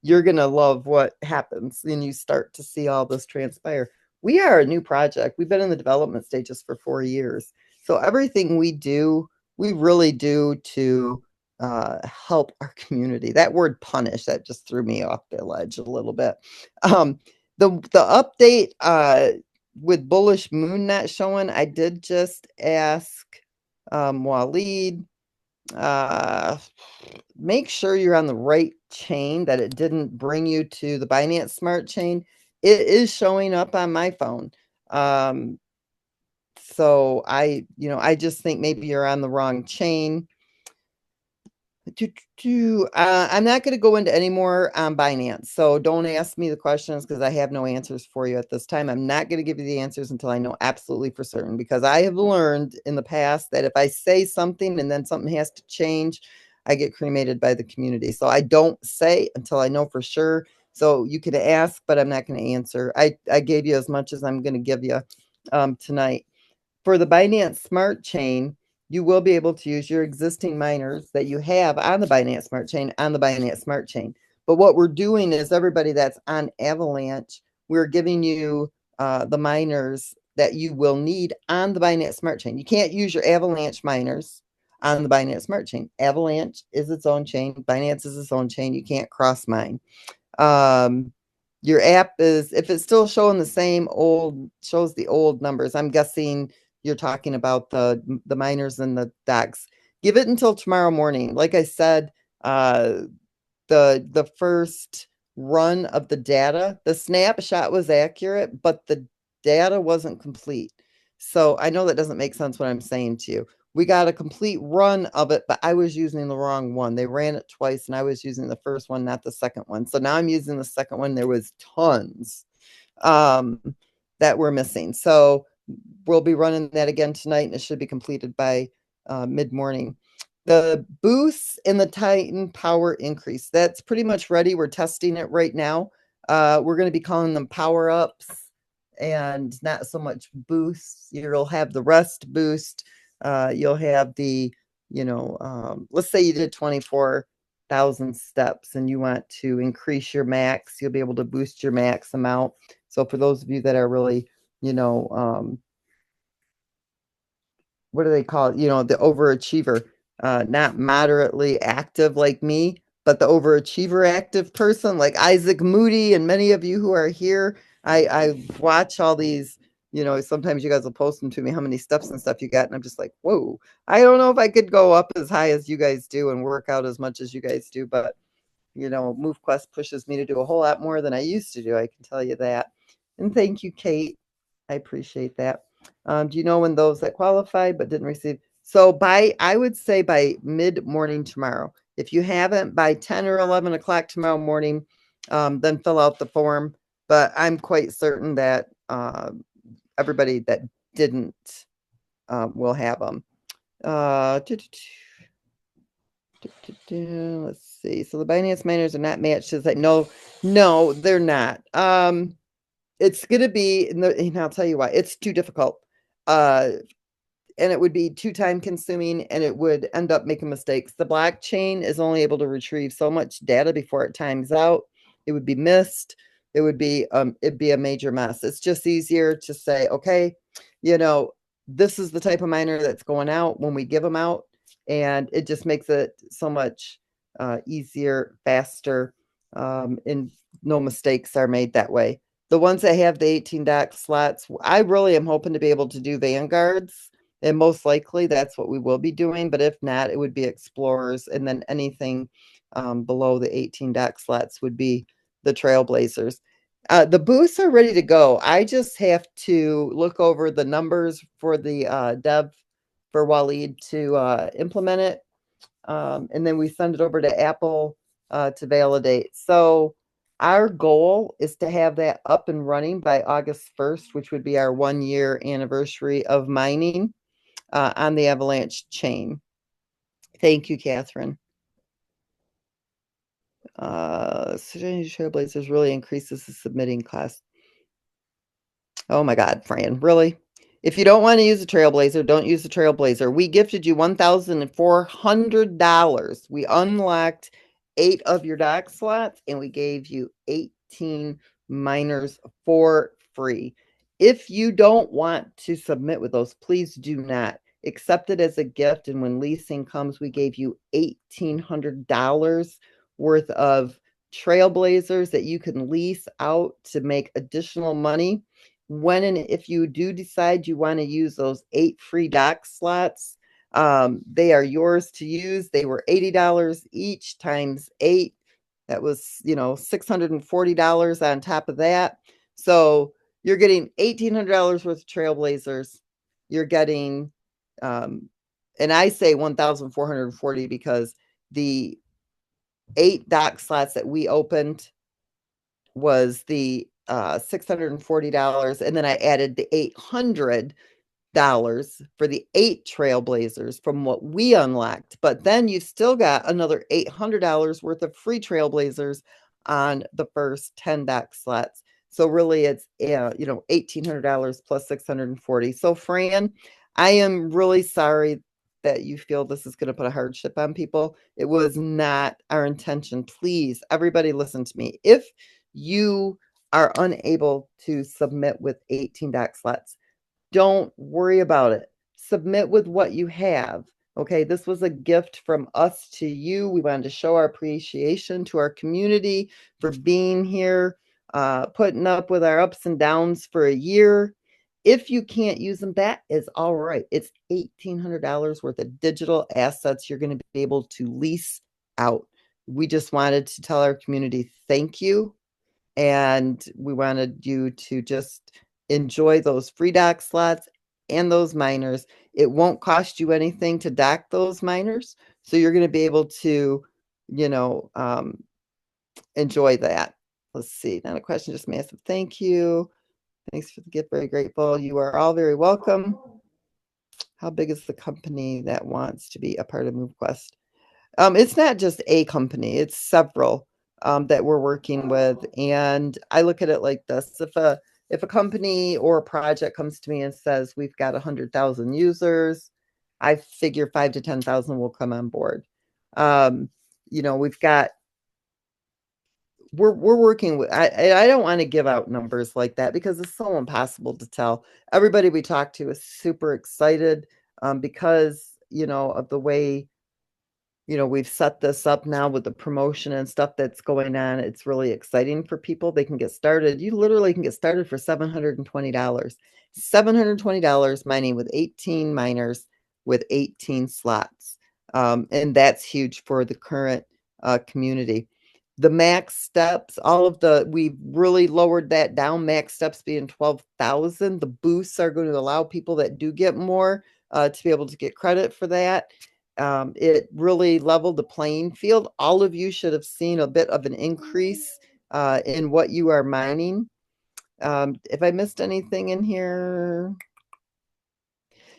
Speaker 3: You're going to love what happens and you start to see all this transpire. We are a new project. We've been in the development stages for 4 years. So everything we do, we really do to help our community. That word punish, that just threw me off the ledge a little bit. The update with Bullish Moon not showing, I did just ask Waleed, make sure you're on the right chain, that it didn't bring you to the Binance Smart Chain. It is showing up on my phone. So I just think maybe you're on the wrong chain. I'm not going to go into any more on Binance. So don't ask me the questions because I have no answers for you at this time. I'm not going to give you the answers until I know absolutely for certain, because I have learned in the past that if I say something and then something has to change, I get cremated by the community. So I don't say until I know for sure. So you could ask, but I'm not going to answer. I gave you as much as I'm going to give you tonight. For the Binance Smart Chain, you will be able to use your existing miners that you have on the Binance Smart Chain on the Binance Smart Chain. But what we're doing is everybody that's on Avalanche, we're giving you the miners that you will need on the Binance Smart Chain. You can't use your Avalanche miners on the Binance Smart Chain. Avalanche is its own chain. Binance is its own chain. You can't cross mine. Your app is, if it's still showing the same old, shows the old numbers, I'm guessing you're talking about the miners and the DAX. Give it until tomorrow morning. Like I said, the first run of the data, the snapshot was accurate, but the data wasn't complete. So I know that doesn't make sense what I'm saying to you. We got a complete run of it, but I was using the wrong one. They ran it twice and I was using the first one, not the second one. So now I'm using the second one. There was tons that were missing. So we'll be running that again tonight, and it should be completed by mid-morning. The boosts in the Titan power increase, that's pretty much ready. We're testing it right now. We're going to be calling them power ups and not so much boosts. You'll have the rest boost. You'll have the, let's say you did 24,000 steps and you want to increase your max, you'll be able to boost your max amount. So for those of you that are really, what do they call it? The overachiever, not moderately active like me, but the overachiever active person like Isaac Moody and many of you who are here. I watch all these, sometimes you guys will post them to me, how many steps and stuff you got. And I'm just like, whoa, I don't know if I could go up as high as you guys do and work out as much as you guys do, but MoveQuest pushes me to do a whole lot more than I used to do. I can tell you that. And thank you, Kate. I appreciate that. Do you know when those that qualified but didn't receive? So I would say by mid-morning tomorrow. If you haven't by 10 or 11 o'clock tomorrow morning, then fill out the form. But I'm quite certain that everybody that didn't will have them. Let's see. So the Binance miners are not matched. Is like no, they're not. It's gonna be, and I'll tell you why. It's too difficult. And it would be too time consuming and it would end up making mistakes. The blockchain is only able to retrieve so much data before it times out. It would be missed. It'd be a major mess. It's just easier to say, okay, this is the type of miner that's going out when we give them out. And it just makes it so much easier, faster, and no mistakes are made that way. The ones that have the 18 DAC slots, I really am hoping to be able to do Vanguards. And most likely that's what we will be doing. But if not, it would be Explorers. And then anything below the 18 DAC slots would be the Trailblazers. The booths are ready to go. I just have to look over the numbers for the dev for Waleed to implement it. And then we send it over to Apple to validate. So our goal is to have that up and running by August 1st, which would be our 1-year anniversary of mining on the Avalanche chain. Thank you, Catherine. Trailblazers really increases the submitting cost. Oh my God, Fran, really? If you don't want to use a Trailblazer, don't use the Trailblazer. We gifted you $1,400. We unlocked 8 of your dock slots and we gave you 18 miners for free. If you don't want to submit with those, please do not. Accept it as a gift. And when leasing comes, we gave you $1,800 worth of Trailblazers that you can lease out to make additional money. When and if you do decide you want to use those 8 free dock slots, they are yours to use. They were $80 each times 8. That was, $640 on top of that. So you're getting $1,800 worth of Trailblazers. You're getting, and I say 1,440 because the 8 dock slots that we opened was the $640, and then I added the $800 for the 8 Trailblazers from what we unlocked. But then you still got another $800 worth of free Trailblazers on the first 10 dock slots. So really it's $1,800 plus 640. So Fran, I am really sorry that you feel this is going to put a hardship on people. It was not our intention. Please, everybody listen to me. If you are unable to submit with 18 dock slots, don't worry about it. Submit with what you have. Okay, this was a gift from us to you. We wanted to show our appreciation to our community for being here, putting up with our ups and downs for a year. If you can't use them, that is all right. It's $1,800 worth of digital assets you're going to be able to lease out. We just wanted to tell our community thank you. And we wanted you to just enjoy those free dock slots and those miners. It won't cost you anything to dock those miners. So you're going to be able to, enjoy that. Let's see. Not a question, just massive thank you. Thanks for the gift. Very grateful. You are all very welcome. How big is the company that wants to be a part of MoveQuest? It's not just a company, it's several that we're working with. And I look at it like this. If a company or a project comes to me and says, we've got 100,000 users, I figure 5 to 10,000 will come on board. We're working with, I don't want to give out numbers like that because it's so impossible to tell. Everybody we talk to is super excited because, of the way we've set this up now with the promotion and stuff that's going on. It's really exciting for people. They can get started. You literally can get started for $720. $720 mining with 18 miners with 18 slots. And that's huge for the current community. The max steps, we've really lowered that down, max steps being 12,000. The boosts are going to allow people that do get more to be able to get credit for that. It really leveled the playing field. All of you should have seen a bit of an increase in what you are mining. If I missed anything in here,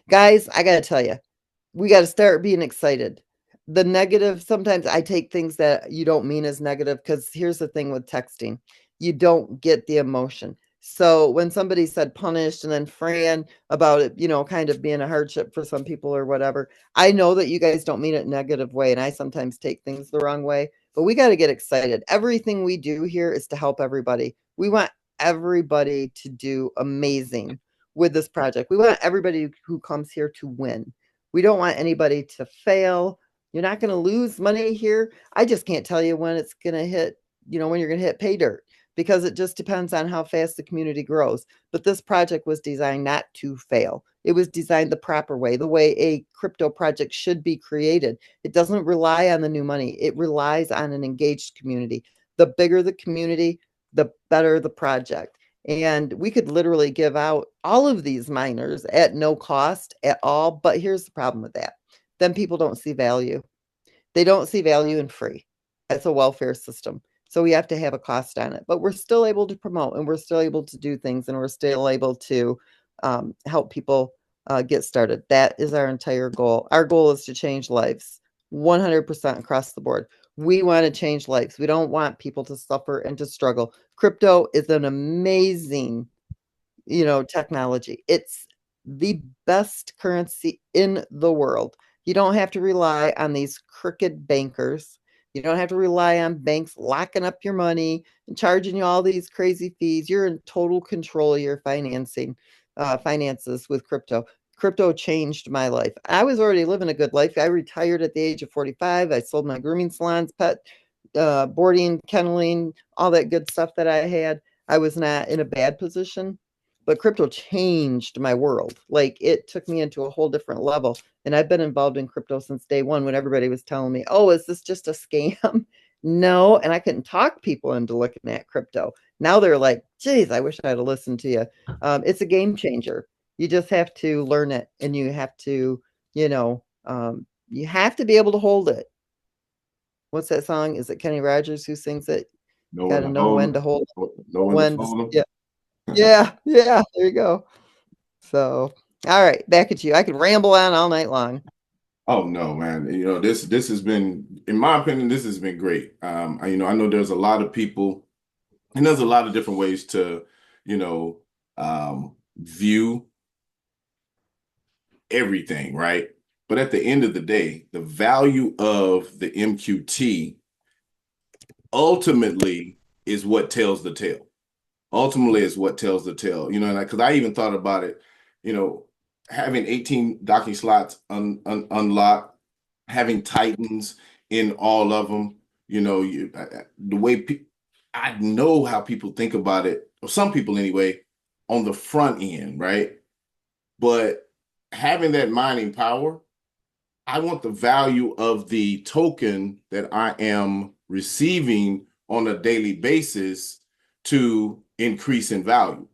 Speaker 3: guys, I got to tell you, we got to start being excited. The negative, sometimes I take things that you don't mean as negative, because here's the thing with texting, you don't get the emotion. So when somebody said punished, and then Fran about it, kind of being a hardship for some people or whatever, I know that you guys don't mean it in a negative way, and I sometimes take things the wrong way, but we got to get excited. Everything we do here is to help everybody. We want everybody to do amazing with this project. We want everybody who comes here to win. We don't want anybody to fail. You're not going to lose money here. I just can't tell you when it's going to hit, when you're going to hit pay dirt, because it just depends on how fast the community grows. But this project was designed not to fail. It was designed the proper way, the way a crypto project should be created. It doesn't rely on the new money. It relies on an engaged community. The bigger the community, the better the project. And we could literally give out all of these miners at no cost at all. But here's the problem with that. Then people don't see value. They don't see value in free. That's a welfare system. So we have to have a cost on it. But we're still able to promote, and we're still able to do things, and we're still able to help people get started. That is our entire goal. Our goal is to change lives 100% across the board. We want to change lives. We don't want people to suffer and to struggle. Crypto is an amazing, technology. It's the best currency in the world. You don't have to rely on these crooked bankers. You don't have to rely on banks locking up your money and charging you all these crazy fees. You're in total control of your finances with crypto. Crypto changed my life. I was already living a good life. I retired at the age of 45. I sold my grooming salons, pet boarding, kenneling, all that good stuff that I had. I was not in a bad position, but crypto changed my world. Like, it took me into a whole different level. And I've been involved in crypto since day one, when everybody was telling me, oh, is this just a scam? No. And I couldn't talk people into looking at crypto. Now they're like, geez, I wish I had listened to you. It's a game changer. You just have to learn it, and you have to, you have to be able to hold it. What's that song? Is it Kenny Rogers who sings it?
Speaker 1: Know
Speaker 3: Got
Speaker 1: when
Speaker 3: to
Speaker 1: to
Speaker 3: know when to hold it.
Speaker 1: know when to fold 'em.
Speaker 3: Yeah. There you go. So, all right, back at you. I could ramble on all night long.
Speaker 1: Oh no, man. This has been, in my opinion, this has been great. I know there's a lot of people, and there's a lot of different ways to, view everything, right? But at the end of the day, the value of the MQT ultimately is what tells the tale. Ultimately is what tells the tale. And because I even thought about it, having 18 docking slots unlocked, having Titans in all of them, the way I know how people think about it, or some people anyway, on the front end, right? But having that mining power, I want the value of the token that I am receiving on a daily basis to increase in value.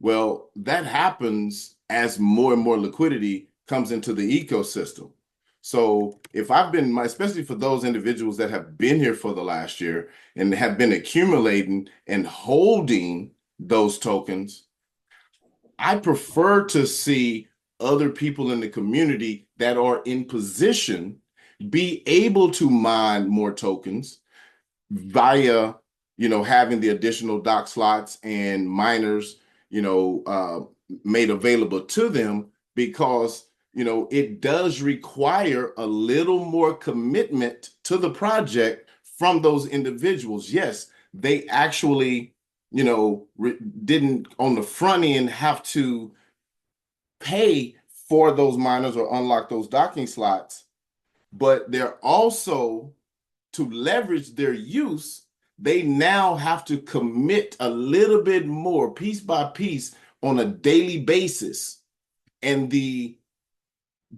Speaker 1: Well, that happens as more and more liquidity comes into the ecosystem. So if I've been, especially for those individuals that have been here for the last year and have been accumulating and holding those tokens, I prefer to see other people in the community that are in position be able to mine more tokens via, having the additional dock slots and miners, made available to them, because, it does require a little more commitment to the project from those individuals. Yes, they actually, didn't on the front end have to pay for those miners or unlock those docking slots, but they're also, to leverage their use, they now have to commit a little bit more piece by piece on a daily basis. And the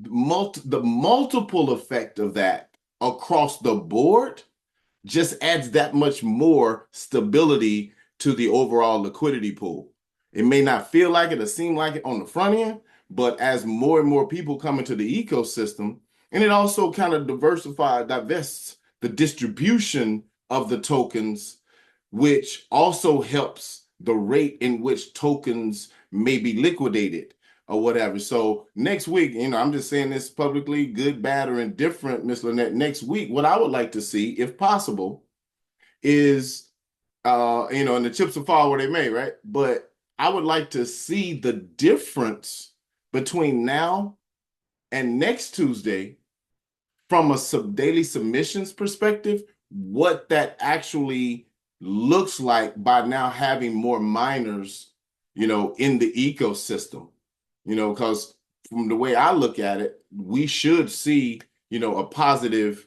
Speaker 1: multiple effect of that across the board just adds that much more stability to the overall liquidity pool. It may not feel like it or seem like it on the front end, but as more and more people come into the ecosystem, and it also kind of divests the distribution of the tokens, which also helps the rate in which tokens may be liquidated or whatever. So next week, I'm just saying this publicly, good, bad, or indifferent, Ms. Lynette, next week, what I would like to see, if possible, is, and the chips will fall where they may, right? But I would like to see the difference between now and next Tuesday from a daily submissions perspective, what that actually looks like by now having more miners, in the ecosystem, because from the way I look at it, we should see, a positive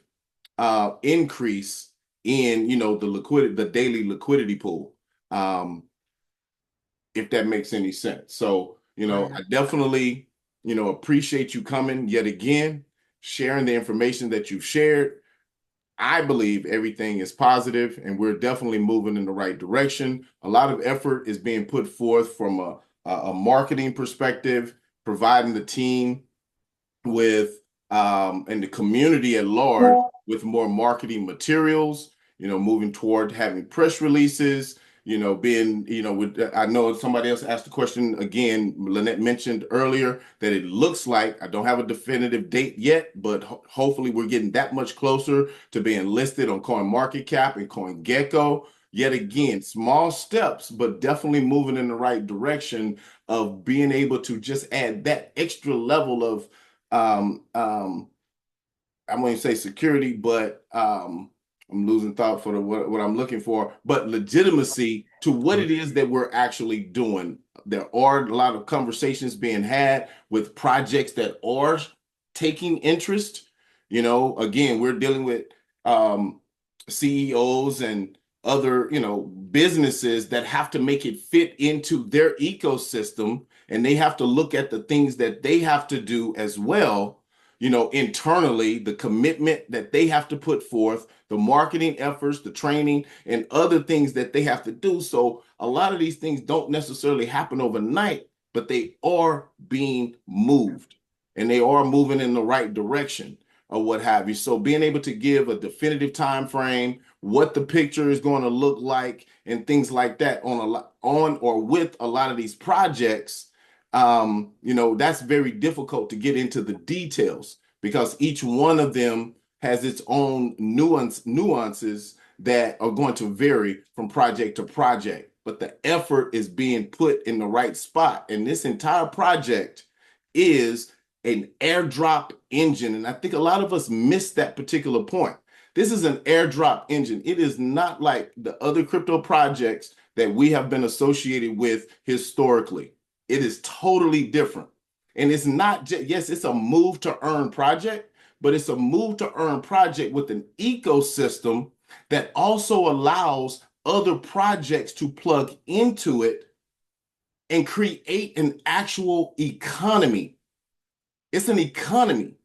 Speaker 1: increase in, the daily liquidity pool, if that makes any sense. So, I definitely, appreciate you coming yet again, sharing the information that you've shared. I believe everything is positive and we're definitely moving in the right direction. A lot of effort is being put forth from a marketing perspective, providing the team with and the community at large with more marketing materials, moving toward having press releases, being, I know somebody else asked the question again, Lynette mentioned earlier that it looks like, I don't have a definitive date yet, but hopefully we're getting that much closer to being listed on CoinMarketCap and CoinGecko. Yet again, small steps, but definitely moving in the right direction of being able to just add that extra level of I won't say security, but I'm losing thought for what I'm looking for, but legitimacy to what it is that we're actually doing. There are a lot of conversations being had with projects that are taking interest. Again, we're dealing with CEOs and other, businesses that have to make it fit into their ecosystem, and they have to look at the things that they have to do as well, internally, the commitment that they have to put forth, the marketing efforts, the training, and other things that they have to do. So a lot of these things don't necessarily happen overnight, but they are being moved and they are moving in the right direction or what have you. So being able to give a definitive time frame, what the picture is going to look like, and things like that on or with a lot of these projects, that's very difficult to get into the details because each one of them has its own nuances that are going to vary from project to project. But the effort is being put in the right spot. And this entire project is an airdrop engine. And I think a lot of us miss that particular point. This is an airdrop engine. It is not like the other crypto projects that we have been associated with historically. It is totally different. And it's not just, yes, it's a move to earn project, but it's a move to earn project with an ecosystem that also allows other projects to plug into it and create an actual economy. It's an economy.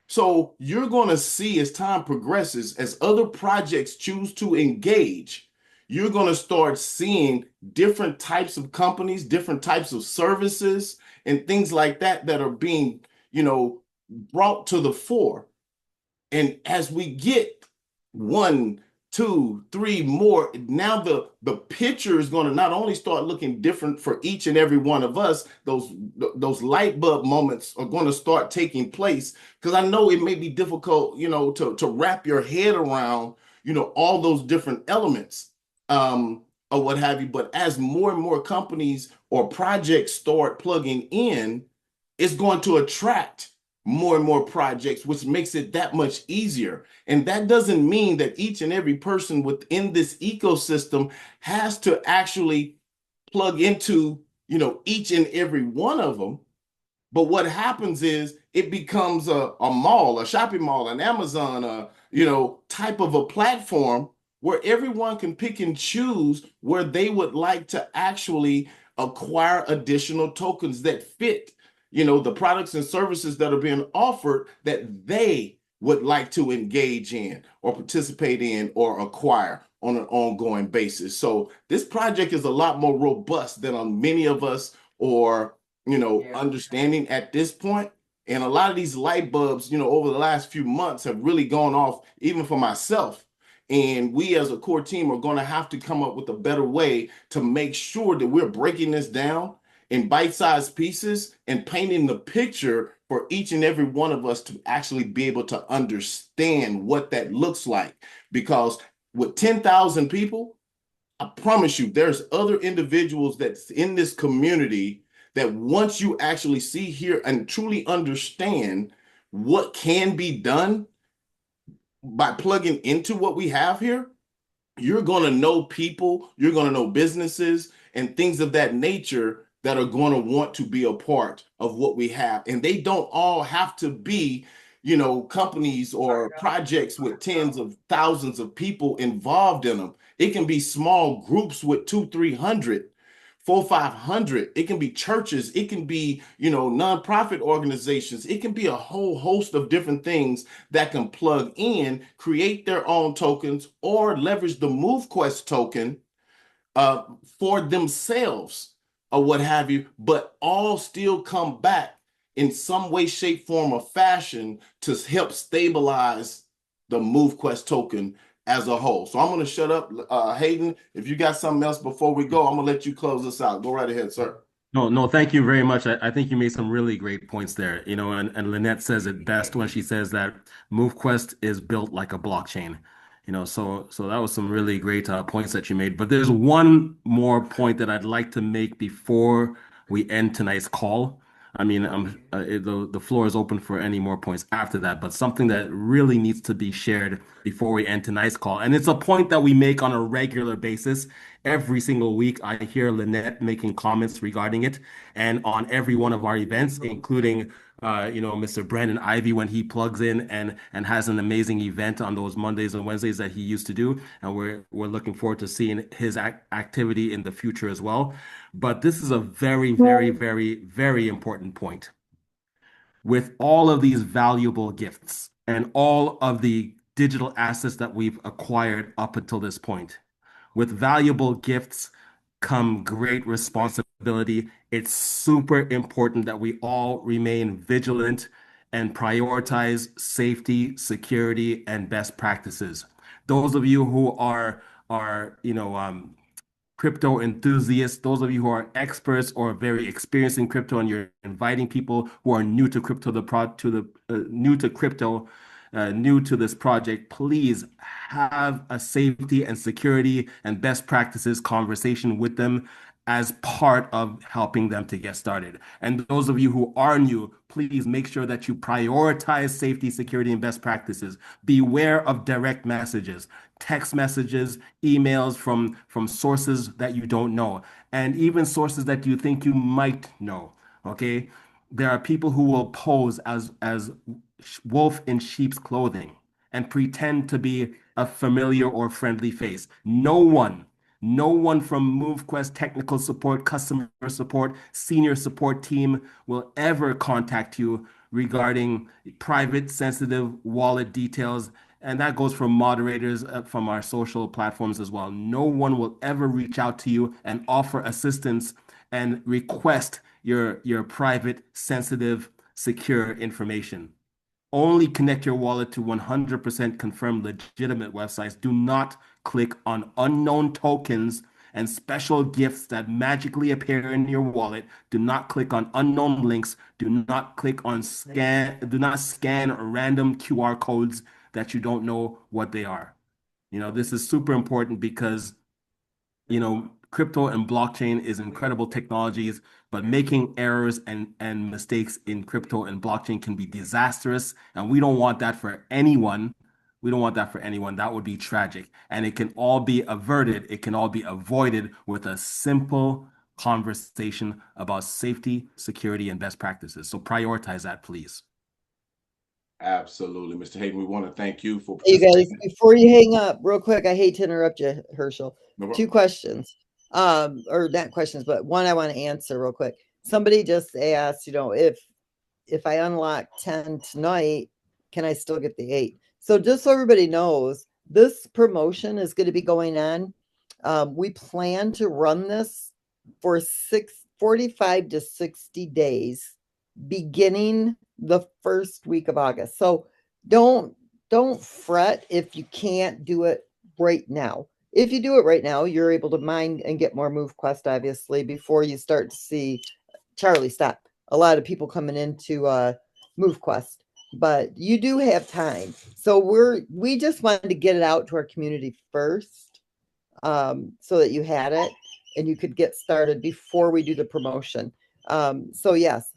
Speaker 1: So you're going to see as time progresses, as other projects choose to engage, you're going to start seeing different types of companies, different types of services, and things like that that are being, brought to the fore. And as we get 1, 2, 3 more, now the picture is going to not only start looking different for each and every one of us, those light bulb moments are going to start taking place, because I know it may be difficult, to wrap your head around, all those different elements or what have you. But as more and more companies or projects start plugging in, it's going to attract more and more projects, which makes it that much easier. And that doesn't mean that each and every person within this ecosystem has to actually plug into, each and every one of them. But what happens is it becomes a mall, a shopping mall, an Amazon, type of a platform where everyone can pick and choose where they would like to actually acquire additional tokens that fit, the products and services that are being offered that they would like to engage in or participate in or acquire on an ongoing basis. So this project is a lot more robust than many of us or, understanding at this point. And a lot of these light bulbs, over the last few months have really gone off, even for myself. And we as a core team are going to have to come up with a better way to make sure that we're breaking this down in bite-sized pieces and painting the picture for each and every one of us to actually be able to understand what that looks like. Because with 10,000 people, I promise you, there's other individuals that's in this community that once you actually see, hear, and truly understand what can be done by plugging into what we have here, you're going to know people, you're going to know businesses and things of that nature that are going to want to be a part of what we have. And they don't all have to be, companies or projects with tens of thousands of people involved in them. It can be small groups with 200, 300, 400, 500. It can be churches. It can be, nonprofit organizations. It can be a whole host of different things that can plug in, create their own tokens, or leverage the MoveQuest token for themselves or what have you, but all still come back in some way, shape, form, or fashion to help stabilize the MoveQuest token as a whole. So I'm going to shut up. Hayden, if you got something else before we go, I'm going to let you close this out. Go right ahead, sir.
Speaker 2: No, thank you very much. I think you made some really great points there. And Lynette says it best when she says that MoveQuest is built like a blockchain. So that was some really great points that you made. But there's one more point that I'd like to make before we end tonight's call. I mean, the floor is open for any more points after that, but something that really needs to be shared before we end tonight's call. And it's a point that we make on a regular basis. Every single week, I hear Lynette making comments regarding it, and on every one of our events, including Mr. Brandon Ivy when he plugs in and has an amazing event on those Mondays and Wednesdays that he used to do, and we're looking forward to seeing his activity in the future as well. But this is a very, very, very, very important point. With all of these valuable gifts and all of the digital assets that we've acquired up until this point, with valuable gifts come great responsibility. It's super important that we all remain vigilant and prioritize safety, security, and best practices. Those of you who are crypto enthusiasts, those of you who are experts or very experienced in crypto, and you're inviting people who are new to crypto, new to crypto, new to this project, please have a safety and security and best practices conversation with them as part of helping them to get started. And those of you who are new, please make sure that you prioritize safety, security, and best practices. Beware of direct messages, text messages, emails from sources that you don't know, and even sources that you think you might know. Okay? There are people who will pose as wolf in sheep's clothing and pretend to be a familiar or friendly face. No one from MoveQuest technical support, customer support, senior support team will ever contact you regarding private, sensitive wallet details. And that goes for moderators from our social platforms as well. No one will ever reach out to you and offer assistance and request your private, sensitive, secure information. Only connect your wallet to 100% confirmed legitimate websites. Do not click on unknown tokens and special gifts that magically appear in your wallet. Do not click on unknown links. Do not scan random QR codes that you don't know what they are. This is super important because crypto and blockchain is incredible technologies, but making errors and mistakes in crypto and blockchain can be disastrous, and we don't want that for anyone. We don't want that for anyone. That would be tragic, and it can all be averted. It can all be avoided with a simple conversation about safety, security, and best practices. So prioritize that, please.
Speaker 1: Absolutely, Mr. Hayden. We want to thank you for
Speaker 3: You guys,
Speaker 1: participating.
Speaker 3: before you hang up, real quick, I hate to interrupt you, Herschel.
Speaker 1: No problem.
Speaker 3: Two questions. Or not questions, but one I want to answer real quick. Somebody just asked, if I unlock 10 tonight, can I still get the 8? So just so everybody knows, this promotion is going to be going on. We plan to run this for 45 to 60 days, beginning the first week of August. So don't fret if you can't do it right now. If you do it right now, you're able to mine and get more MoveQuest, obviously, before you start to see Charlie stop. A lot of people coming into MoveQuest, but you do have time. So we just wanted to get it out to our community first, so that you had it and you could get started before we do the promotion. So yes,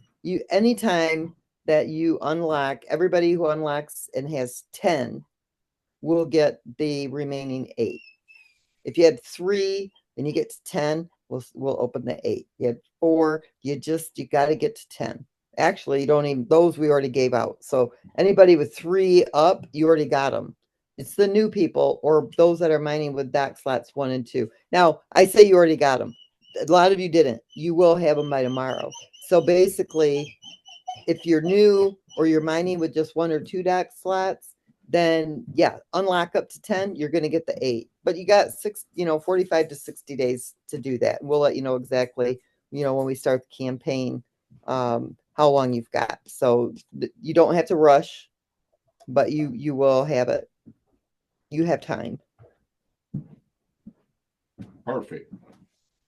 Speaker 3: anytime that you unlock, everybody who unlocks and has 10 will get the remaining 8. If you had 3 and you get to 10, we'll open the 8. You had 4, you got to get to 10. Actually, you don't even, those we already gave out. So anybody with 3 up, you already got them. It's the new people or those that are mining with dock slots 1 and 2. Now, I say you already got them. A lot of you didn't. You will have them by tomorrow. So basically, if you're new or you're mining with just 1 or 2 dock slots, then yeah, unlock up to 10, you're going to get the 8. But you got 45 to 60 days to do that. And we'll let you know exactly, when we start the campaign, how long you've got. So you don't have to rush, but you will have it. You have time.
Speaker 1: Perfect.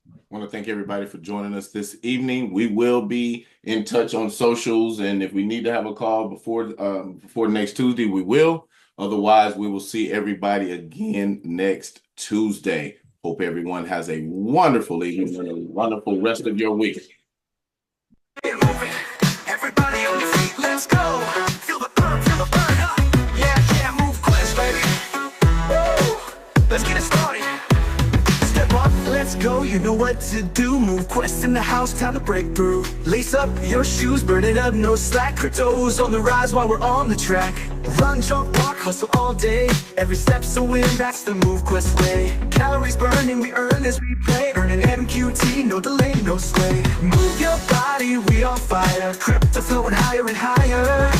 Speaker 1: I want to thank everybody for joining us this evening. We will be in touch on socials, and if we need to have a call before next Tuesday, we will. Otherwise, we will see everybody again next Tuesday. Hope everyone has a wonderful evening and a wonderful rest of your week.
Speaker 4: Everybody on your feet, let's go. Feel the burn, yeah, MoveQuest, baby. Woo! Let's get it started. Step up, let's go, you know what to do. MoveQuest in the house, time to break through. Lace up your shoes, burn it up, no slack. Crypto's on the rise while we're on the track. Run, jump, walk, hustle all day. Every step's a win, that's the MoveQuest way. Calories burning, we earn as we play. Earn an MQT, no delay, no sway. Move your body, we on fire. Crypto flowing higher and higher.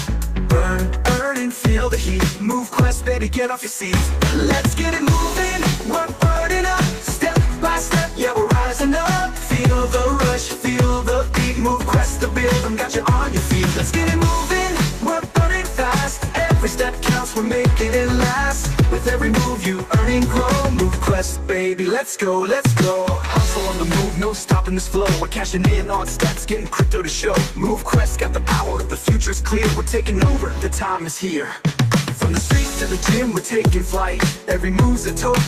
Speaker 4: Burn, earn and feel the heat. MoveQuest, baby, get off your seat. Let's get it moving, we're burning up. Step by step, yeah, we're rising up. Feel the rush, feel the beat. MoveQuest, the build, got you on your feet. Let's get it moving, we're burning fast. Every step counts, we're making it last. With every move you earn and grow. MoveQuest, baby, let's go, let's go. Hustle on the move, no stopping this flow. We're cashing in on stats, getting crypto to show. MoveQuest got the power, the future's clear. We're taking over, the time is here. From the streets to the gym, we're taking flight. Every move's a total.